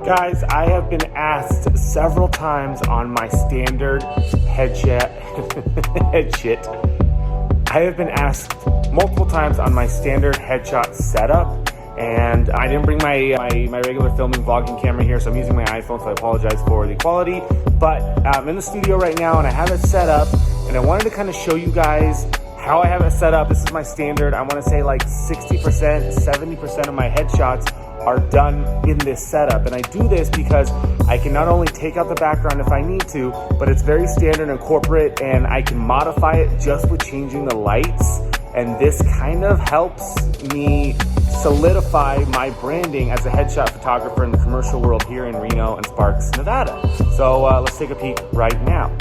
Guys, I have been asked several times on my standard headshot. I have been asked multiple times on my standard headshot setup, and I didn't bring my regular filming vlogging camera here, so I'm using my iPhone, so I apologize for the quality. But I'm in the studio right now, and I have it set up, and I wanted to kind of show you guys how I have it set up. This is my standard. I want to say like 60%, 70% of my headshots are done in this setup. And I do this because I can not only take out the background if I need to, but it's very standard and corporate, and I can modify it just with changing the lights. And this kind of helps me solidify my branding as a headshot photographer in the commercial world here in Reno and Sparks, Nevada. So let's take a peek right now.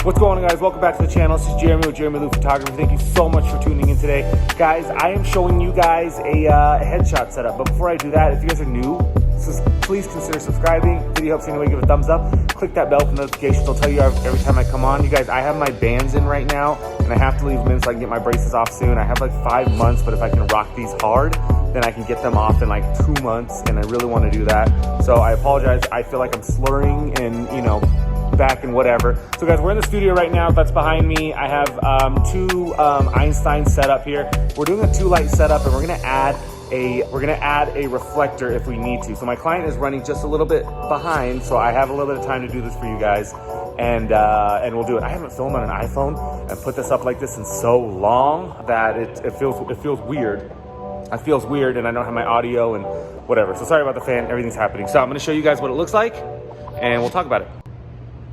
What's going on, guys? Welcome back to the channel. This is Jeremy with Jeremy Lou Photography. Thank you so much for tuning in today. Guys, I am showing you guys a headshot setup, but before I do that, if you guys are new, please consider subscribing. If the video helps you anyway, give it a thumbs up. Click that bell for notifications. I'll tell you every time I come on. You guys, I have my bands in right now, and I have to leave them in so I can get my braces off soon. I have like 5 months, but if I can rock these hard, then I can get them off in like 2 months, and I really want to do that. So I apologize. I feel like I'm slurring and, you know, back and whatever. So guys, we're in the studio right now. That's behind me. I have two Einstein set up here. We're doing a 2-light setup, and we're gonna add a reflector if we need to. So my client is running just a little bit behind, so I have a little bit of time to do this for you guys, and we'll do it. I haven't filmed on an iPhone and put this up like this in so long that it feels weird. It feels weird, and I don't have my audio and whatever. So sorry about the fan. Everything's happening. So I'm gonna show you guys what it looks like, and we'll talk about it.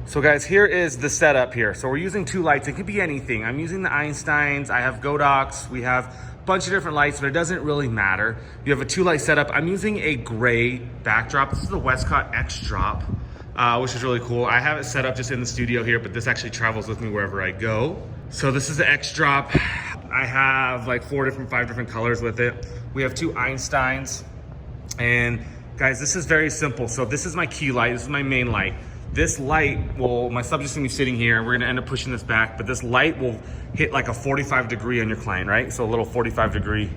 So guys, here is the setup here. So we're using 2 lights. It could be anything. I'm using the Einsteins. I have Godox. We have a bunch of different lights, but it doesn't really matter. You have a 2-light setup. I'm using a gray backdrop. This is the Westcott X Drop, which is really cool. I have it set up just in the studio here, but this actually travels with me wherever I go. So this is the X Drop. I have like 5 different colors with it. We have 2 Einsteins. And guys, this is very simple. So this is my key light. This is my main light. This light will, my subject's gonna be sitting here. We're gonna end up pushing this back, but this light will hit like a 45 degree on your client, right? So a little 45 degree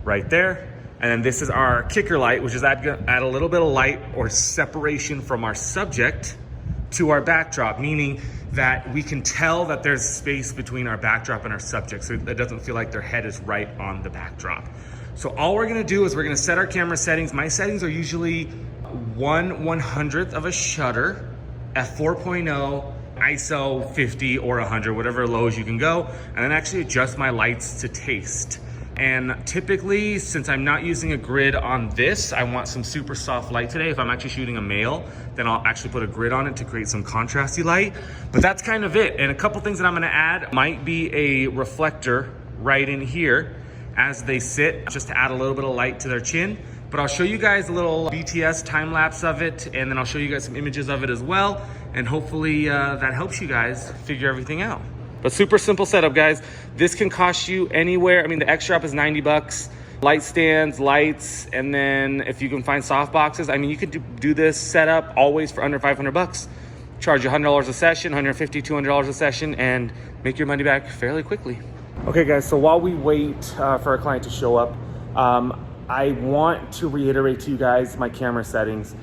right there. And then this is our kicker light, which is add a little bit of light or separation from our subject to our backdrop, meaning that we can tell that there's space between our backdrop and our subject, so it doesn't feel like their head is right on the backdrop. So all we're gonna do is we're gonna set our camera settings. My settings are usually 1/100th of a shutter, f4.0, ISO 50 or 100, whatever lows you can go, and then actually adjust my lights to taste. And typically, since I'm not using a grid on this, I want some super soft light today. If I'm actually shooting a male, then I'll actually put a grid on it to create some contrasty light. But that's kind of it. And a couple things that I'm gonna add might be a reflector right in here as they sit, just to add a little bit of light to their chin. But I'll show you guys a little BTS time lapse of it, and then I'll show you guys some images of it as well. And hopefully that helps you guys figure everything out. But super simple setup, guys. This can cost you anywhere. I mean, the X Drop is 90 bucks. Light stands, lights, and then if you can find soft boxes, I mean, you could do this setup always for under 500 bucks. Charge you $100 a session, $150, $200 a session, and make your money back fairly quickly. Okay, guys, so while we wait for our client to show up, I want to reiterate to you guys my camera settings.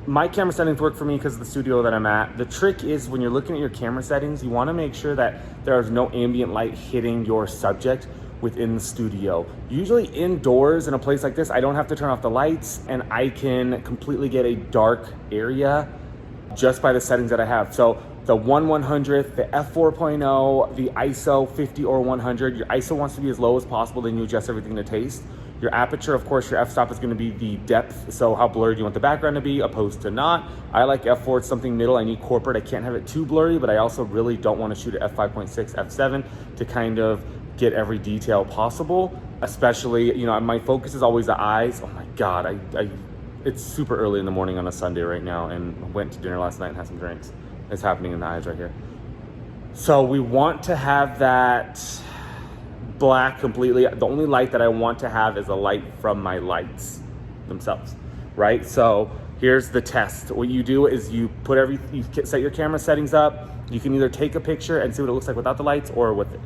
My camera settings work for me because of the studio that I'm at. The trick is when you're looking at your camera settings, you want to make sure that there is no ambient light hitting your subject within the studio. Usually indoors in a place like this, I don't have to turn off the lights, and I can completely get a dark area just by the settings that I have. So the 1/100th, the f4.0, the ISO 50 or 100. Your ISO wants to be as low as possible, then you adjust everything to taste. Your aperture, of course, your f-stop is gonna be the depth, so how blurred you want the background to be opposed to not. I like f4, it's something middle. I need corporate, I can't have it too blurry, but I also really don't wanna shoot at f5.6, f7 to kind of get every detail possible. Especially, you know, my focus is always the eyes. Oh my God, it's super early in the morning on a Sunday right now, and went to dinner last night and had some drinks. It's happening in the eyes right here. So we want to have that black completely. The only light that I want to have is a light from my lights themselves, right? So here's the test. What you do is you set your camera settings up. You can either take a picture and see what it looks like without the lights or with it.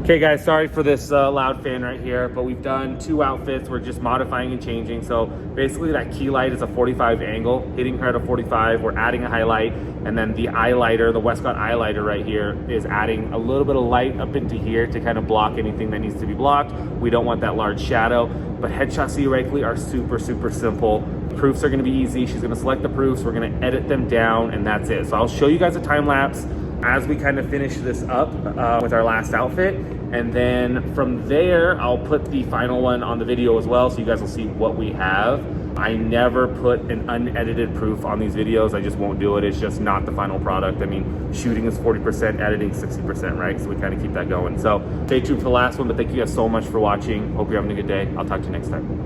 Okay guys, sorry for this loud fan right here, but we've done 2 outfits. We're just modifying and changing. So basically that key light is a 45 angle, hitting her at a 45. We're adding a highlight, and then the eyelighter, the Westcott eyelighter right here, is adding a little bit of light up into here to kind of block anything that needs to be blocked. We don't want that large shadow, but headshots theoretically are super simple. Proofs are gonna be easy. She's gonna select the proofs, we're gonna edit them down, and that's it. So I'll show you guys a time lapse as we kind of finish this up with our last outfit. And then from there, I'll put the final one on the video as well, so you guys will see what we have. I never put an unedited proof on these videos. I just won't do it. It's just not the final product. I mean, shooting is 40%, editing 60%, right? So we kind of keep that going. So stay tuned for the last one, but thank you guys so much for watching. Hope you're having a good day. I'll talk to you next time.